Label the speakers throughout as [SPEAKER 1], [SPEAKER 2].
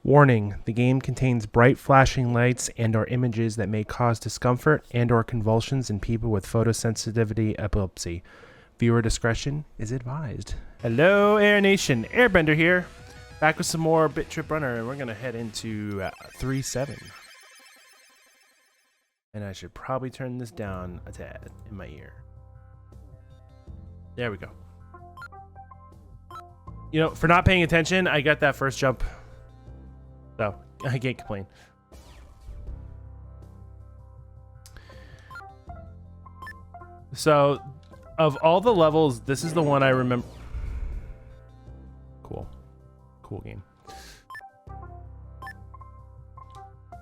[SPEAKER 1] Warning, the game contains bright flashing lights and or images that may cause discomfort and or convulsions in people with photosensitivity epilepsy. Viewer discretion is advised. Hello, Air Nation. Airbender here. Back with some more Bit.Trip Runner, and we're going to head into 3-7. And I should probably turn this down a tad in my ear. There we go. You know, for not paying attention, I got that first jump. So, I can't complain. So, of all the levels, this is the one I remember. Cool. Cool game.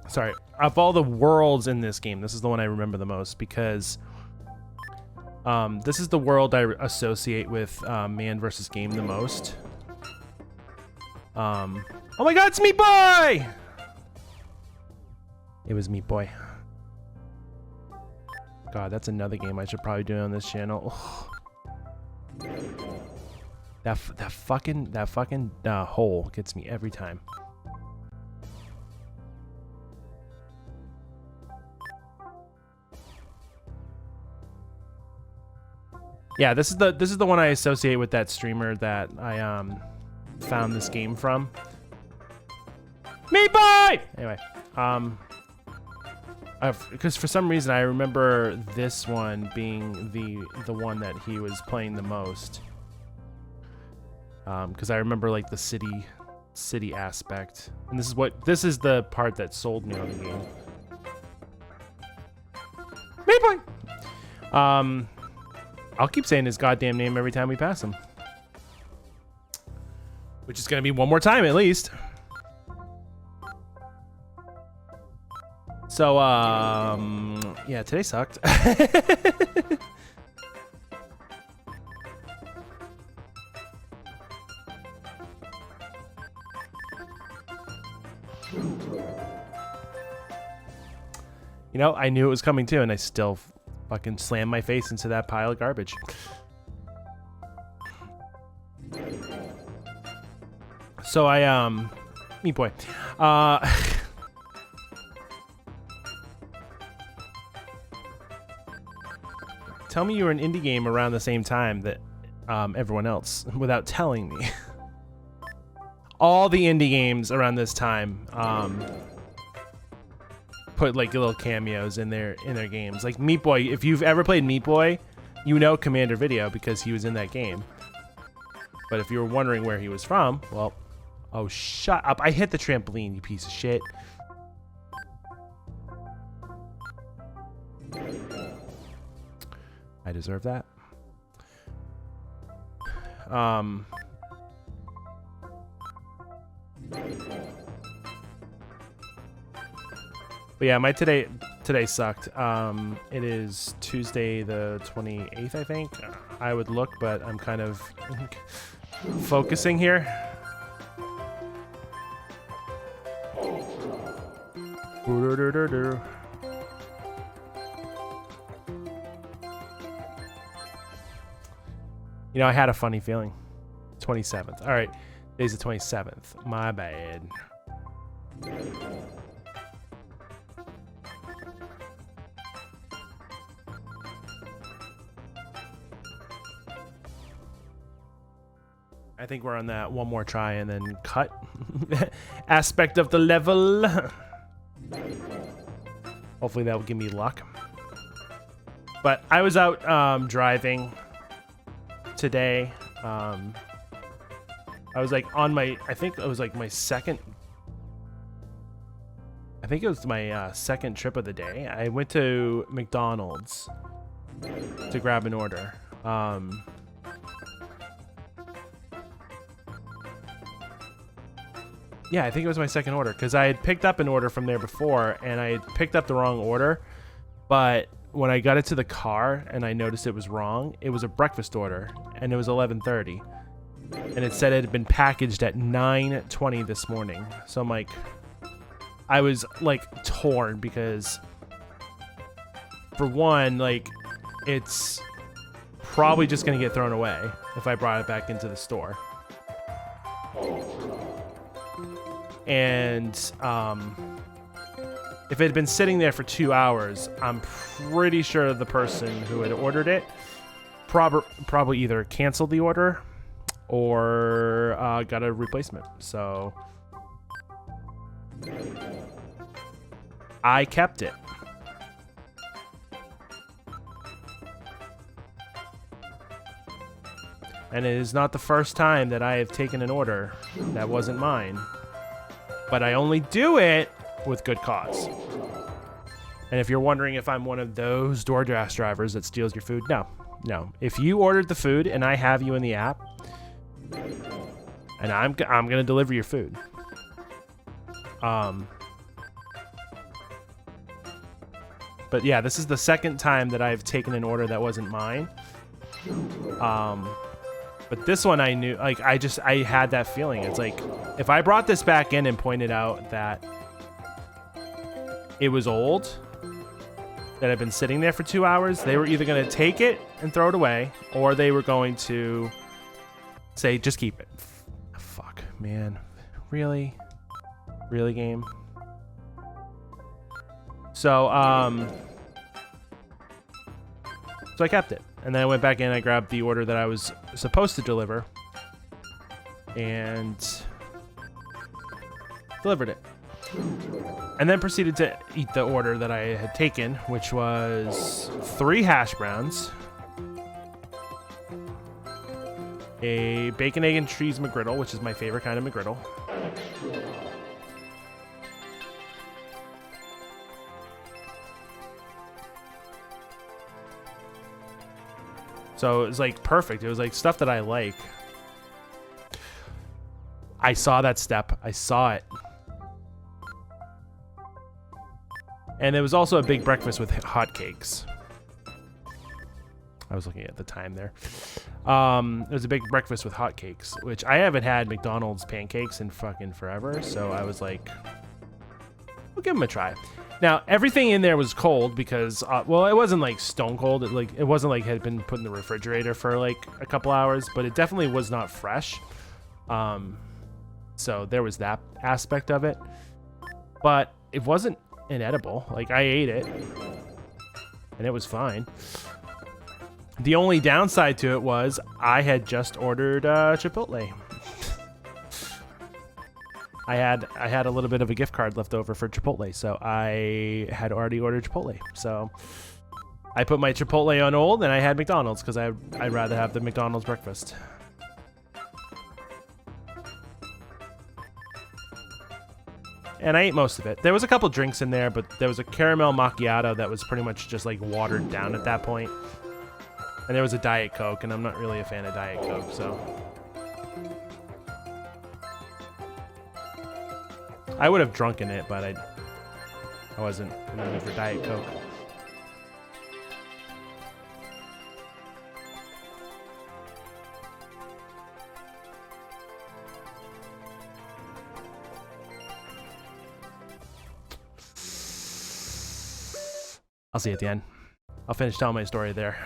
[SPEAKER 1] Sorry. Of all the worlds in this game, this is the one I remember the most because this is the world I associate with Man vs. Game the most. Oh my god, it's Meat Boy! It was Meat Boy. God, that's another game I should probably do on this channel. That fucking hole gets me every time. Yeah, this is the one I associate with that streamer that I found this game from. Meat Boy! Anyway, because for some reason I remember this one being the one that he was playing the most. Because I remember like the city aspect, and this is the part that sold me on the game. Meat Boy! I'll keep saying his goddamn name every time we pass him. Which is gonna be one more time at least. So, yeah, today sucked. You know, I knew it was coming too, and I still fucking slammed my face into that pile of garbage. So Meat Boy. Tell me you were an indie game around the same time that everyone else, without telling me. All the indie games around this time put like little cameos in their games. Like Meat Boy, if you've ever played Meat Boy, you know Commander Video because he was in that game. But if you were wondering where he was from, well, oh, shut up. I hit the trampoline, you piece of shit. I deserve that. But yeah, my today sucked. It is Tuesday the 28th, I think. I would look, but I'm kind of focusing here. You know, I had a funny feeling. 27th. All right, today's the 27th. My bad. I think we're on that one more try and then cut aspect of the level. Hopefully that will give me luck. But I was out driving today. I was like on my, I think it was like my second, I think it was my second trip of the day. I went to McDonald's to grab an order. Yeah, I think it was my second order because I had picked up an order from there before and I had picked up the wrong order. But when I got it to the car and I noticed it was wrong, it was a breakfast order and it was 11:30. And it said it had been packaged at 9:20 this morning. So I'm like, I was like torn because for one, like it's probably just going to get thrown away if I brought it back into the store. And if it had been sitting there for 2 hours, I'm pretty sure the person who had ordered it probably either canceled the order or got a replacement. So I kept it. And it is not the first time that I have taken an order that wasn't mine. But I only do it with good cause. And if you're wondering if I'm one of those DoorDash drivers that steals your food, no. No. If you ordered the food and I have you in the app, and I'm going to deliver your food. But yeah, this is the second time that I've taken an order that wasn't mine. But this one I knew, like, I had that feeling. It's like, if I brought this back in and pointed out that it was old, that had been sitting there for 2 hours, they were either going to take it and throw it away, or they were going to say, just keep it. Fuck, man. Really? Really, game? So I kept it. And then I went back in, I grabbed the order that I was supposed to deliver, and delivered it. And then proceeded to eat the order that I had taken, which was 3 hash browns, a bacon, egg, and cheese McGriddle, which is my favorite kind of McGriddle, so it was like perfect. It was like stuff that I like. I saw that step. I saw it. And there was also a big breakfast with hotcakes. I was looking at the time there. There was a big breakfast with hotcakes, which I haven't had McDonald's pancakes in fucking forever. So I was like, we'll give them a try. Now, everything in there was cold because, well, it wasn't like stone cold. It wasn't like it had been put in the refrigerator for like a couple hours, but it definitely was not fresh. So there was that aspect of it, but it wasn't inedible. Like, I ate it and it was fine. The only downside to it was I had just ordered Chipotle. I had a little bit of a gift card left over for Chipotle, so I had already ordered Chipotle. So I put my Chipotle on hold and I had McDonald's because I'd rather have the McDonald's breakfast. And I ate most of it. There was a couple drinks in there, but there was a caramel macchiato that was pretty much just like watered down at that point. And there was a Diet Coke, and I'm not really a fan of Diet Coke, so. I would have drunken it, but I wasn't in the mood for Diet Coke. I'll see you at the end. I'll finish telling my story there.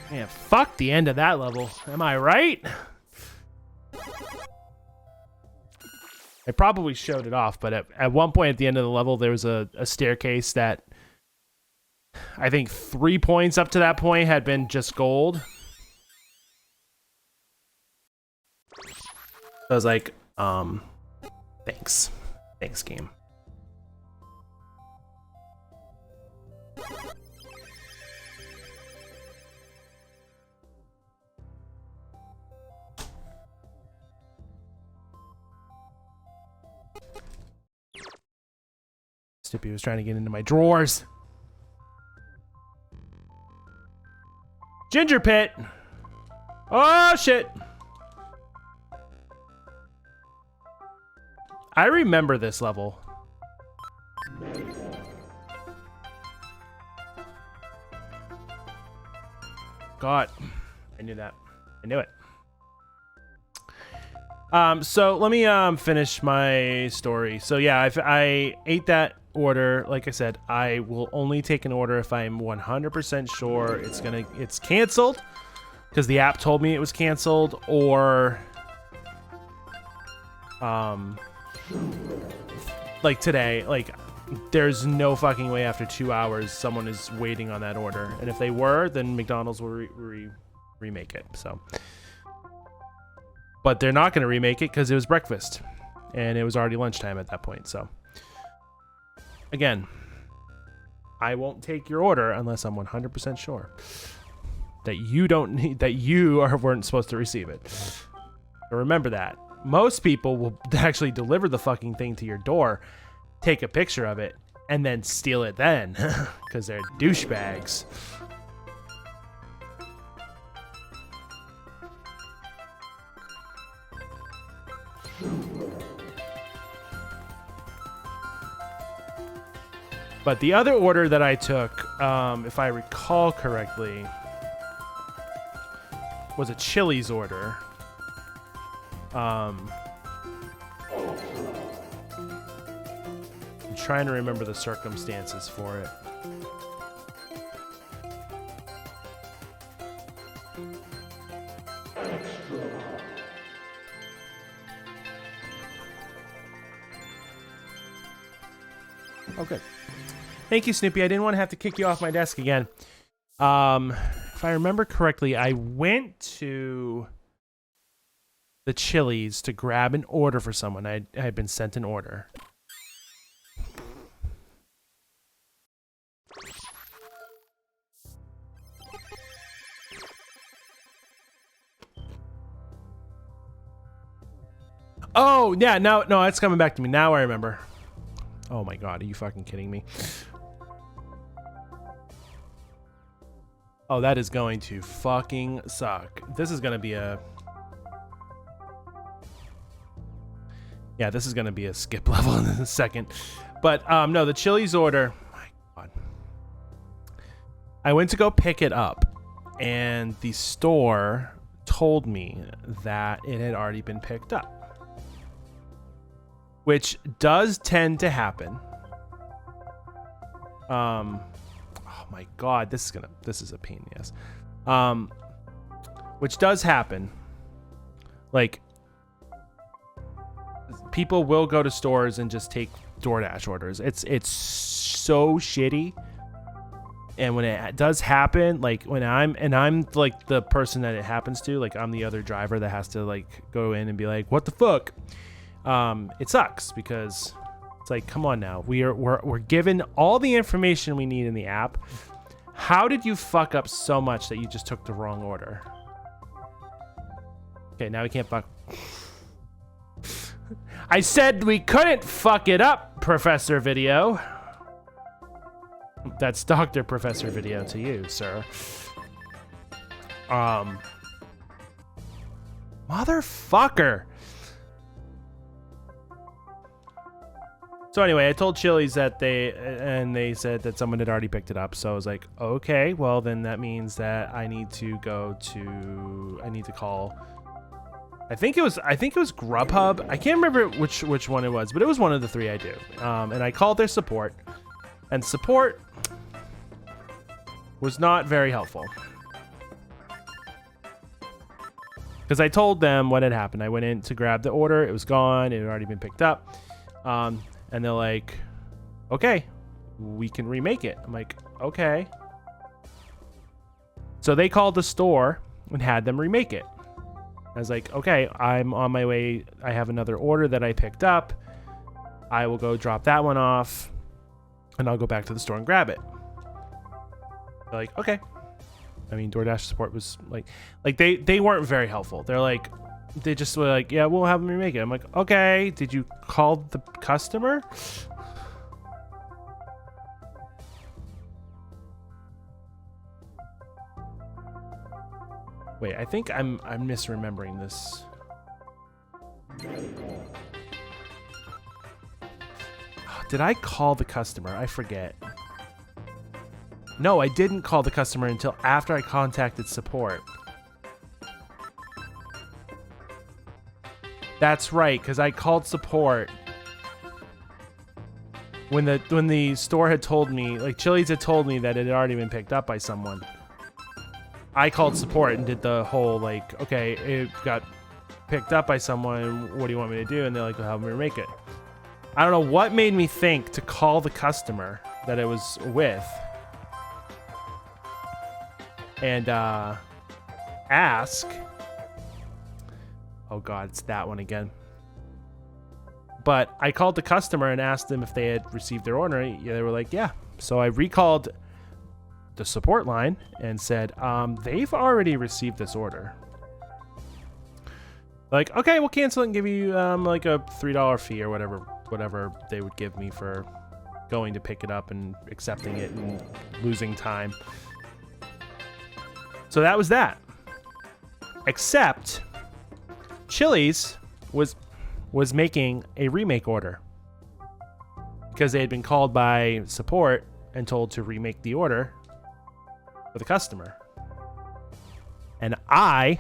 [SPEAKER 1] Man, fuck the end of that level. Am I right? I probably showed it off, but at one point at the end of the level, there was a staircase that I think 3 points up to that point had been just gold. I was like, thanks. Thanks, game. Snoopy was trying to get into my drawers. Ginger pit. Oh, shit. I remember this level. God, I knew that. I knew it. So let me finish my story. So yeah, if I ate that order, like I said, I will only take an order if I'm 100% sure it's canceled, because the app told me it was canceled, or like today, like there's no fucking way after 2 hours someone is waiting on that order, and if they were, then McDonald's will remake it. So, but they're not going to remake it because it was breakfast and it was already lunchtime at that point. So again, I won't take your order unless I'm 100% sure that you weren't supposed to receive it. So remember that. Most people will actually deliver the fucking thing to your door, take a picture of it, and then steal it then, because they're douchebags. But the other order that I took, if I recall correctly, was a Chili's order. I'm trying to remember the circumstances for it. Okay. Thank you, Snoopy. I didn't want to have to kick you off my desk again. If I remember correctly, I went to the Chili's to grab an order for someone. I had been sent an order. Oh, yeah, no, it's coming back to me. Now I remember. Oh my God, are you fucking kidding me? Oh, that is going to fucking suck. This is going to be a... Yeah, this is going to be a skip level in a second. But, no, the Chili's order... My God. I went to go pick it up, and the store told me that it had already been picked up. Which does tend to happen. Oh my God, this is a pain in the ass. Which does happen. Like, people will go to stores and just take DoorDash orders. It's so shitty. And when it does happen, like when I'm like the person that it happens to, like I'm the other driver that has to like go in and be like, what the fuck? It sucks because it's like, come on now, we're given all the information we need in the app. How did you fuck up so much that you just took the wrong order? Okay, now we can't fuck. I said we couldn't fuck it up, Professor Video. That's Dr. Professor Video to you, sir. Motherfucker. So anyway, I told Chili's that they said that someone had already picked it up. So I was like, okay, well then that means that I need to call. I think it was Grubhub. I can't remember which one it was, but it was one of the three I do. And I called their support, and support was not very helpful. Because I told them what had happened. I went in to grab the order. It was gone. It had already been picked up. And they're like, okay, we can remake it. I'm like, okay. So they called the store and had them remake it. I was like, okay, I'm on my way. I have another order that I picked up. I will go drop that one off, and I'll go back to the store and grab it. They're like, okay. I mean, DoorDash support was like they weren't very helpful. They're like, they just were like, yeah, we'll have them remake it. I'm like, okay, did you call the customer? Wait, I think I'm misremembering this. Did I call the customer? I forget. No, I didn't call the customer until after I contacted support. That's right, because I called support when the store had told me, like Chili's had told me that it had already been picked up by someone. I called support and did the whole like, okay, it got picked up by someone. What do you want me to do? And they're like, well, help me remake it. I don't know what made me think to call the customer that it was with and ask. Oh God, it's that one again. But I called the customer and asked them if they had received their order. Yeah, they were like, yeah. So I recalled the support line and said, they've already received this order. Like, okay, we'll cancel it and give you like a $3 fee or whatever they would give me for going to pick it up and accepting it and losing time. So that was that. Except Chili's was making a remake order because they had been called by support and told to remake the order for the customer. And I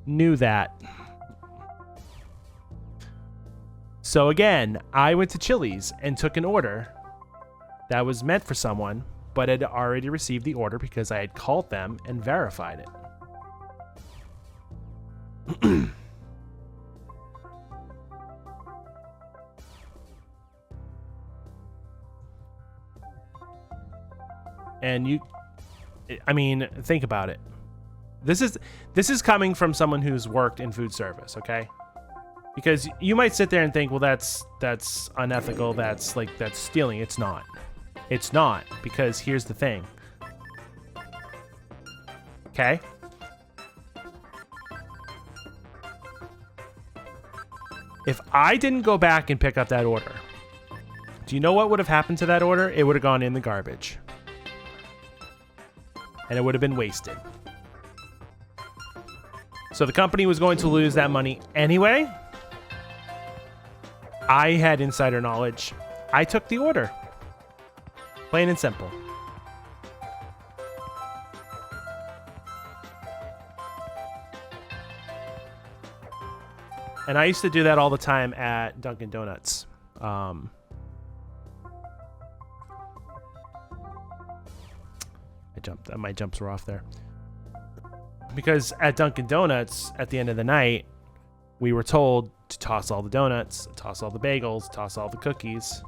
[SPEAKER 1] knew that. So again, I went to Chili's and took an order that was meant for someone, but had already received the order because I had called them and verified it. And I mean, think about it. This is coming from someone who's worked in food service, okay? Because you might sit there and think, well, that's unethical. That's stealing. It's not. It's not, because here's the thing. Okay? If I didn't go back and pick up that order, do you know what would have happened to that order? It would have gone in the garbage. And it would have been wasted. So the company was going to lose that money anyway. I had insider knowledge. I took the order. Plain and simple. And I used to do that all the time at Dunkin' Donuts. My jumps were off there. Because at Dunkin' Donuts, at the end of the night, we were told to toss all the donuts, toss all the bagels, toss all the cookies.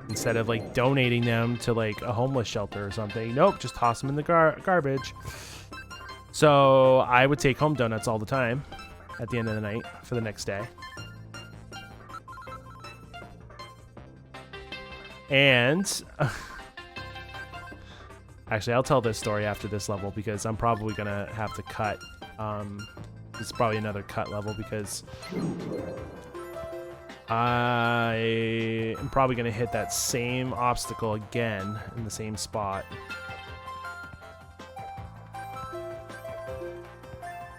[SPEAKER 1] Instead of like donating them to like a homeless shelter or something. Nope, just toss them in the garbage. So I would take home donuts all the time at the end of the night for the next day. And actually, I'll tell this story after this level because I'm probably going to have to cut. It's probably another cut level because I am probably going to hit that same obstacle again in the same spot.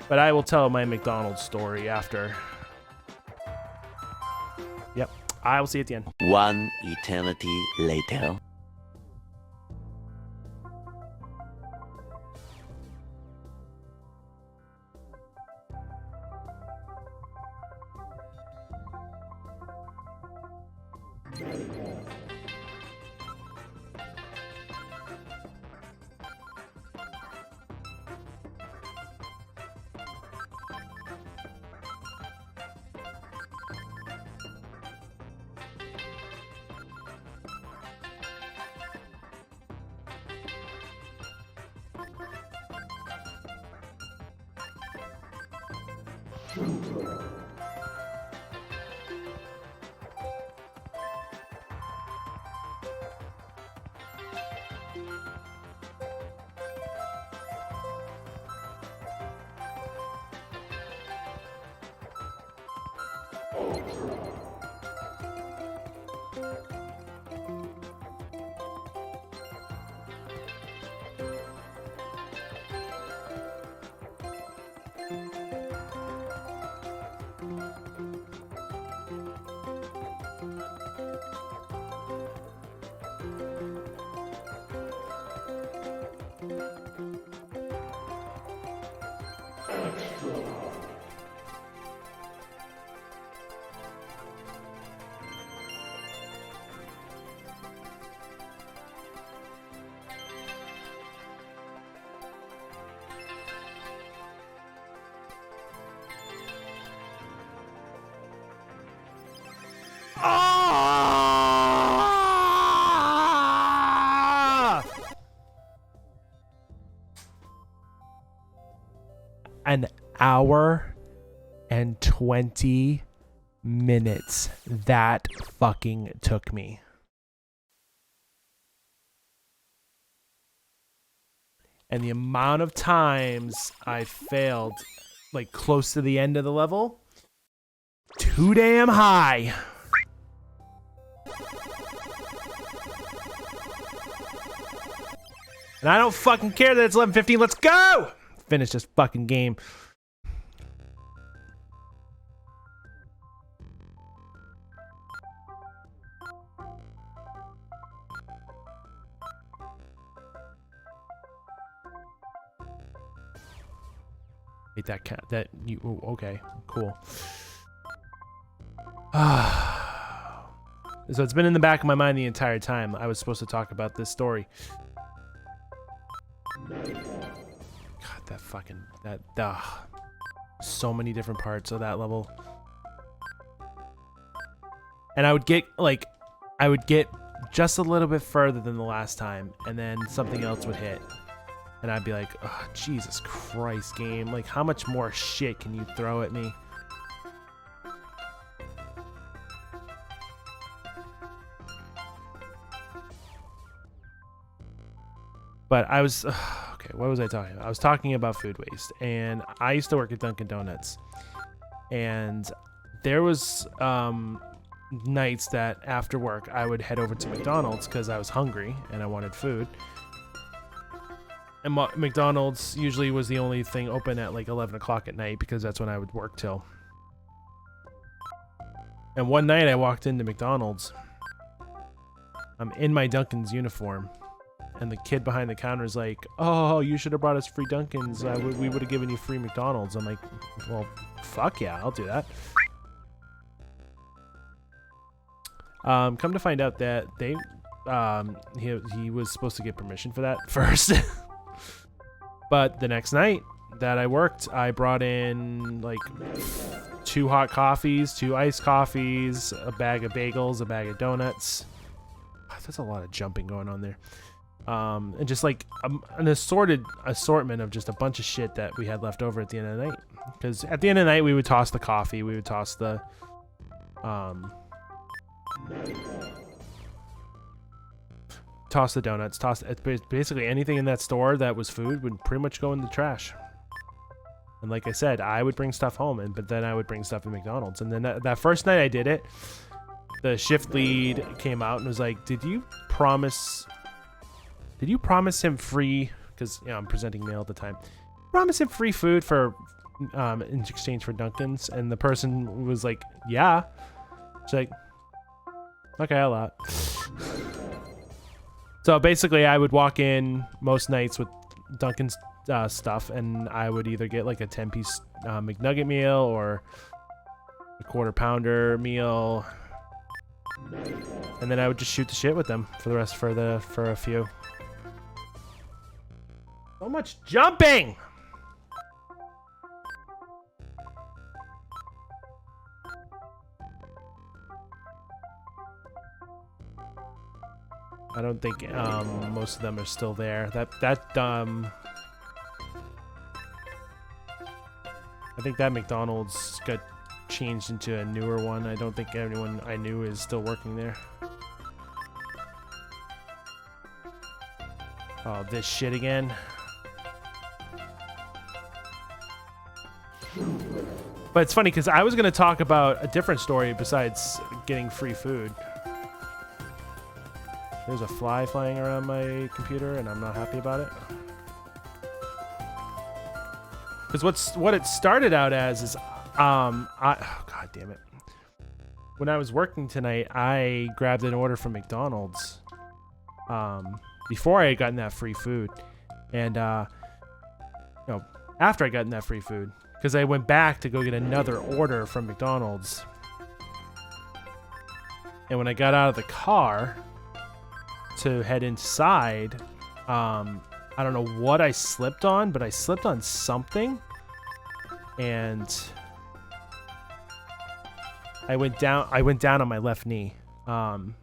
[SPEAKER 1] But I will tell my McDonald's story after. Yep, I will see you at the end.
[SPEAKER 2] One eternity later.
[SPEAKER 1] an hour and 20 minutes that fucking took me. And the amount of times I failed, like close to the end of the level, too damn high. And I don't fucking care that it's 11:15. Let's go! Finish this fucking game. Wait, that cat. That you. Oh, okay, cool. So it's been in the back of my mind the entire time. I was supposed to talk about this story. God, that fucking so many different parts of that level. And I would get just a little bit further than the last time, and then something else would hit. And I'd be like, oh, Jesus Christ, game. Like, how much more shit can you throw at me? But I was, okay, what was I talking about? I was talking about food waste. And I used to work at Dunkin' Donuts. And there was nights that after work, I would head over to McDonald's because I was hungry and I wanted food. And McDonald's usually was the only thing open at like 11 o'clock at night because that's when I would work till. And one night I walked into McDonald's. I'm in my Dunkin's uniform. And the kid behind the counter is like, oh, you should have brought us free Dunkins. We would have given you free McDonald's. I'm like, well, fuck yeah, I'll do that. Come to find out that they, he was supposed to get permission for that first. But the next night that I worked, I brought in like 2 hot coffees, 2 iced coffees, a bag of bagels, a bag of donuts. That's a lot of jumping going on there. And just like an assortment of just a bunch of shit that we had left over at the end of the night. Because at the end of the night, we would toss the coffee, we would toss the, toss the donuts, basically anything in that store that was food would pretty much go in the trash. And like I said, I would bring stuff home, but then I would bring stuff to McDonald's. And then that first night I did it, the shift lead came out and was like, did you promise him free, because I'm presenting mail at the time, promise him free food for in exchange for Dunkin's? And the person was like, yeah. She's like, okay, a lot. So basically I would walk in most nights with Dunkin's stuff, and I would either get like a 10-piece McNugget meal or a quarter pounder meal, and then I would just shoot the shit with them for the rest for a few. So much jumping! I don't think most of them are still there. I think that McDonald's got changed into a newer one. I don't think anyone I knew is still working there. Oh, this shit again. But it's funny because I was going to talk about a different story besides getting free food. There's a fly flying around my computer and I'm not happy about it. Because what it started out as is, oh god damn it. When I was working tonight, I grabbed an order from McDonald's before I had gotten that free food. And, no, after I gotten that free food. Because I went back to go get another order from McDonald's. And when I got out of the car to head inside, I don't know what I slipped on, but I slipped on something. And I went down on my left knee. And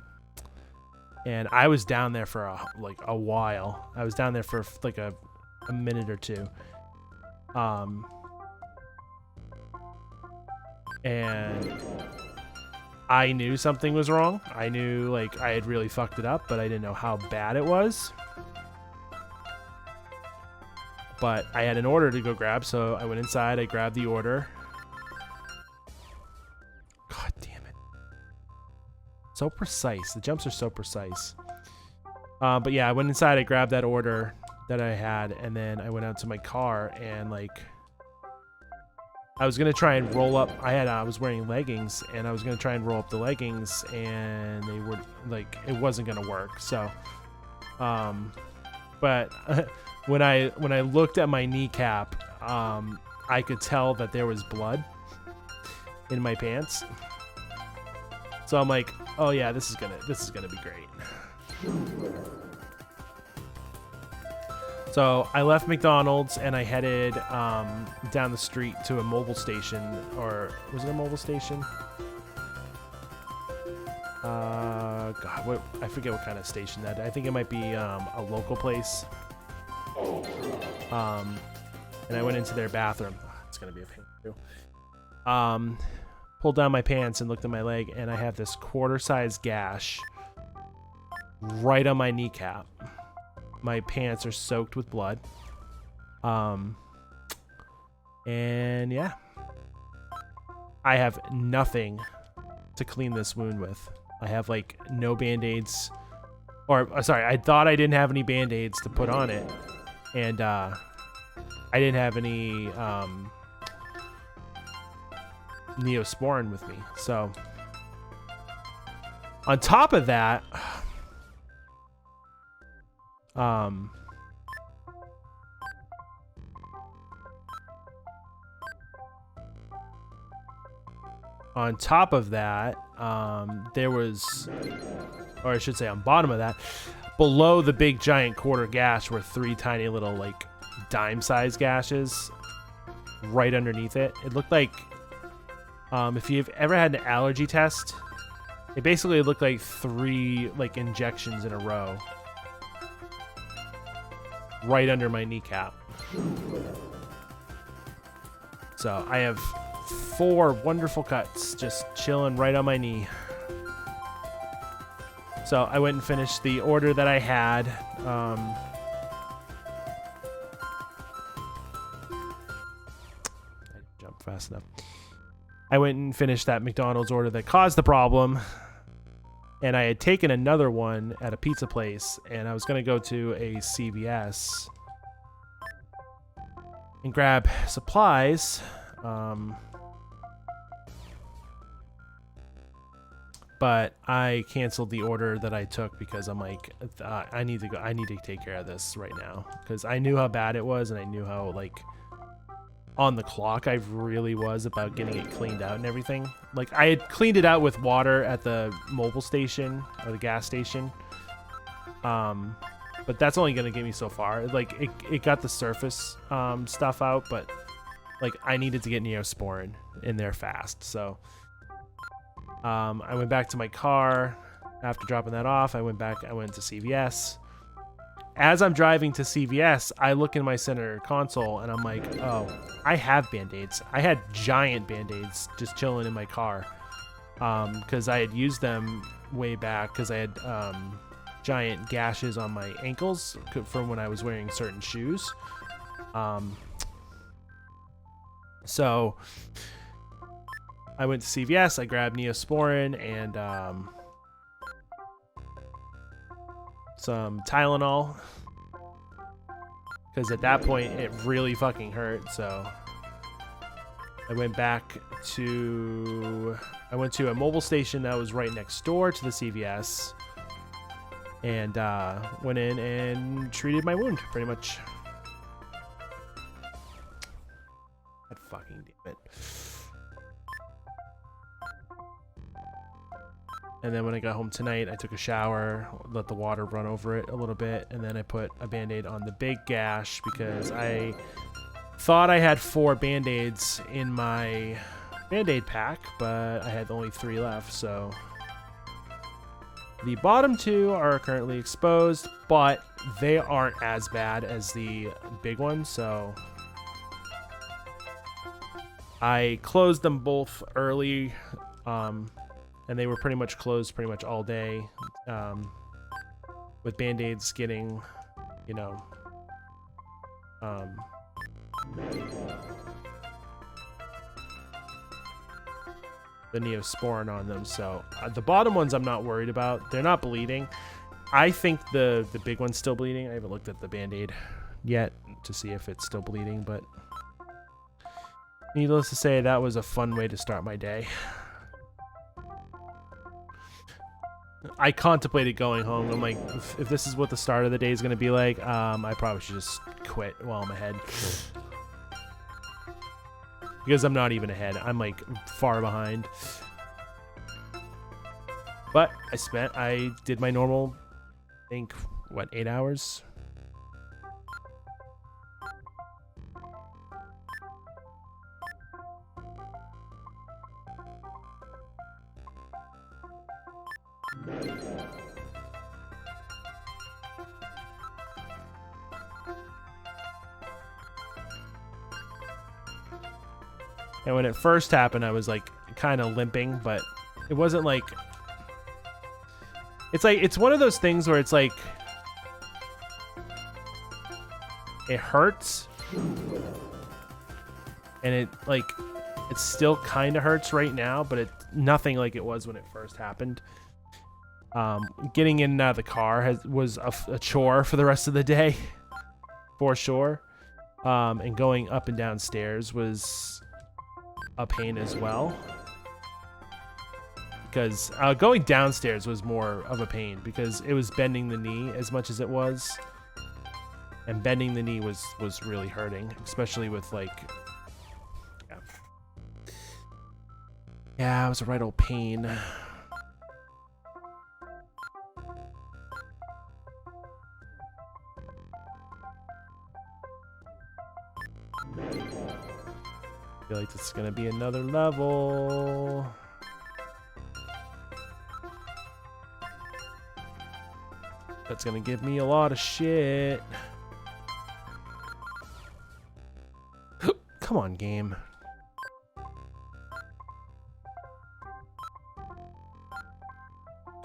[SPEAKER 1] I was down there for a while. I was down there for like a minute or two. And I knew something was wrong. I knew like I had really fucked it up, but I didn't know how bad it was. But I had an order to go grab, so I went inside, I grabbed the order. God damn it. So precise. The jumps are so precise. But yeah, I went inside, I grabbed that order that I had, and then I went out to my car and like I was gonna try and roll up. I was wearing leggings, and I was gonna try and roll up the leggings, and they were like it wasn't gonna work. So, but when I looked at my kneecap, I could tell that there was blood in my pants. So I'm like, oh yeah, this is gonna be great. So I left McDonald's and I headed down the street to a mobile station, or was it a mobile station? God, I forget what kind of station that. I think it might be a local place. And I went into their bathroom. It's gonna be a pain too. Pulled down my pants and looked at my leg, and I have this quarter-size gash right on my kneecap. My pants are soaked with blood. And yeah, I have nothing to clean this wound with. I have like no band-aids, or sorry, I thought I didn't have any band-aids to put on it, and I didn't have any Neosporin with me. So on top of that, there was, or I should say on bottom of that, below the big giant quarter gash were 3 tiny little like dime-sized gashes right underneath it. It looked like, if you've ever had an allergy test, it basically looked like 3 like injections in a row right under my kneecap. So I have 4 wonderful cuts just chilling right on my knee. So I went and finished the order that I had. I jumped fast enough. I went and finished that McDonald's order that caused the problem. And I had taken another one at a pizza place, and I was going to go to a CVS and grab supplies. But I canceled the order that I took because I'm like, I need to take care of this right now, because I knew how bad it was, and I knew how like on the clock I really was about getting it cleaned out and everything. Like I had cleaned it out with water at the mobile station or the gas station, but that's only gonna get me so far. Like it got the surface stuff out, but like I needed to get Neosporin in there fast. So I went back to my car after dropping that off. I went to CVS. As I'm driving to CVS, I look in my center console and I'm like, oh, I have Band-Aids. I had giant Band-Aids just chilling in my car, because I had used them way back because I had giant gashes on my ankles from when I was wearing certain shoes. So I went to CVS, I grabbed Neosporin and some Tylenol, because at that point it really fucking hurt. So I went to a mobile station that was right next door to the CVS, and went in and treated my wound pretty much. God fucking damn it. And then when I got home tonight, I took a shower, let the water run over it a little bit, and then I put a Band-Aid on the big gash because I thought I had 4 Band-Aids in my Band-Aid pack, but I had only 3 left, so the bottom 2 are currently exposed, but they aren't as bad as the big one, so I closed them both early, and they were pretty much closed pretty much all day, with Band-Aids getting, you know, the Neosporin on them. So the bottom ones I'm not worried about. They're not bleeding. I think the big one's still bleeding. I haven't looked at the Band-Aid yet to see if it's still bleeding, but needless to say, that was a fun way to start my day. I contemplated going home. I'm like, if this is what the start of the day is going to be like, I probably should just quit while I'm ahead. Because I'm not even ahead. I'm like far behind. But I did my normal, I think, what, 8 hours? And when it first happened, I was like kind of limping, but it wasn't like, it's one of those things where it's like, it hurts, and it still kind of hurts right now, but it's nothing like it was when it first happened. Getting in and out of the car was a chore for the rest of the day, for sure. And going up and down stairs was a pain as well, because going downstairs was more of a pain because it was bending the knee as much as it was, and bending the knee was really hurting, especially with like, yeah, it was a right old pain. I feel like this is gonna be another level. That's gonna give me a lot of shit. Come on, game.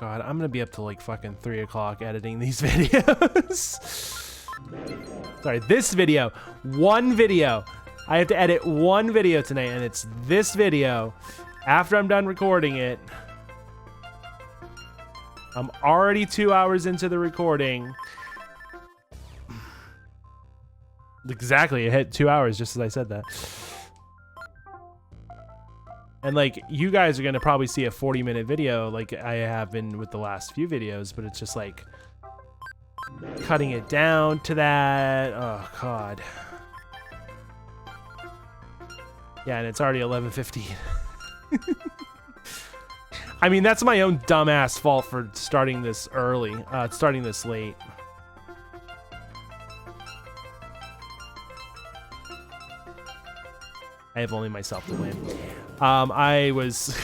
[SPEAKER 1] God, I'm gonna be up till like fucking 3 o'clock editing these videos. Sorry, this video. One video. I have to edit one video tonight, and it's this video. After I'm done recording it, I'm already 2 hours into the recording. Exactly, it hit 2 hours just as I said that. And like, you guys are gonna probably see a 40-minute video like I have been with the last few videos, but it's just like cutting it down to that. Oh God. Yeah, and it's already 11:15. I mean, that's my own dumbass fault for starting this early, starting this late. I have only myself to blame. I was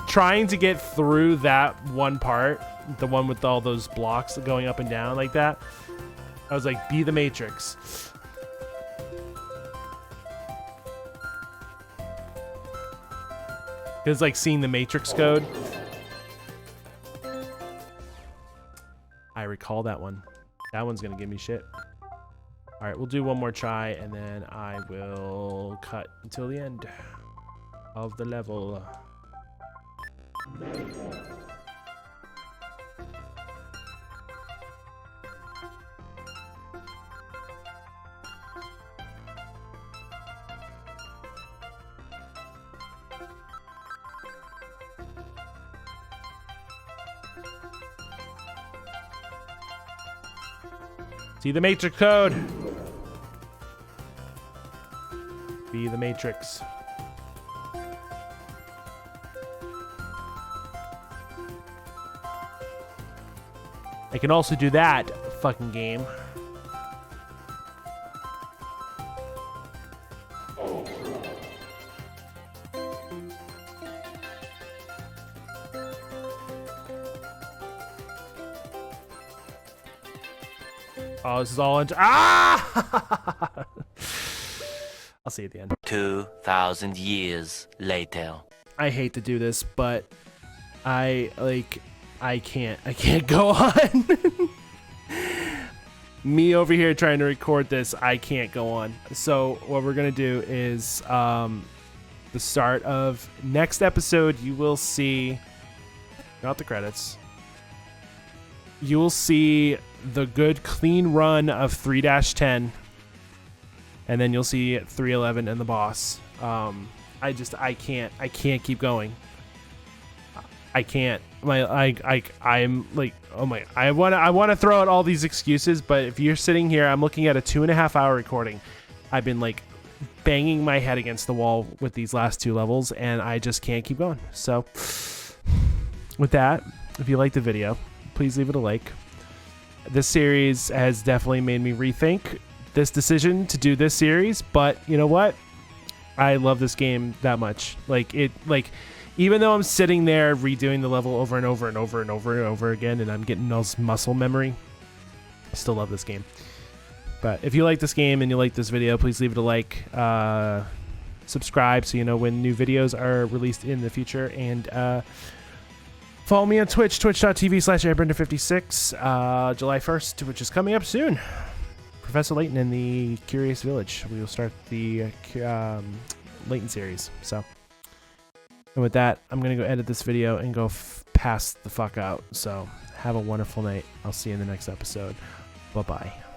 [SPEAKER 1] trying to get through that one part, the one with all those blocks going up and down like that. I was like, be the Matrix. It's like seeing the Matrix code. I recall that one. That one's gonna give me shit. All right, we'll do one more try, and then I will cut until the end of the level. See the Matrix code. Be the Matrix. I can also do that, fucking game. Oh, this is all into. Ah! I'll see you at the end.
[SPEAKER 2] 2,000 years later.
[SPEAKER 1] I hate to do this, but I can't go on. Me over here trying to record this, I can't go on. So what we're gonna do is the start of next episode, you will see, not the credits, you will see the good clean run of 3-10, and then you'll see 311 and the boss. I can't keep going. I can't. I'm like, oh my, I want to throw out all these excuses, but if you're sitting here, I'm looking at a 2.5 hour recording. I've been like banging my head against the wall with these last 2 levels, and I just can't keep going. So with that, if you liked the video, please leave it a like. This series has definitely made me rethink this decision to do this series, but you know what? I love this game that much. Even though I'm sitting there redoing the level over and over and over and over and over again, and I'm getting those muscle memory, I still love this game. But if you like this game and you like this video, please leave it a like, subscribe so you know when new videos are released in the future, and follow me on Twitch, twitch.tv/airbender56, July 1st, which is coming up soon. Professor Layton in the Curious Village. We will start the Layton series. So, and with that, I'm going to go edit this video and go pass the fuck out. So, have a wonderful night. I'll see you in the next episode. Bye-bye.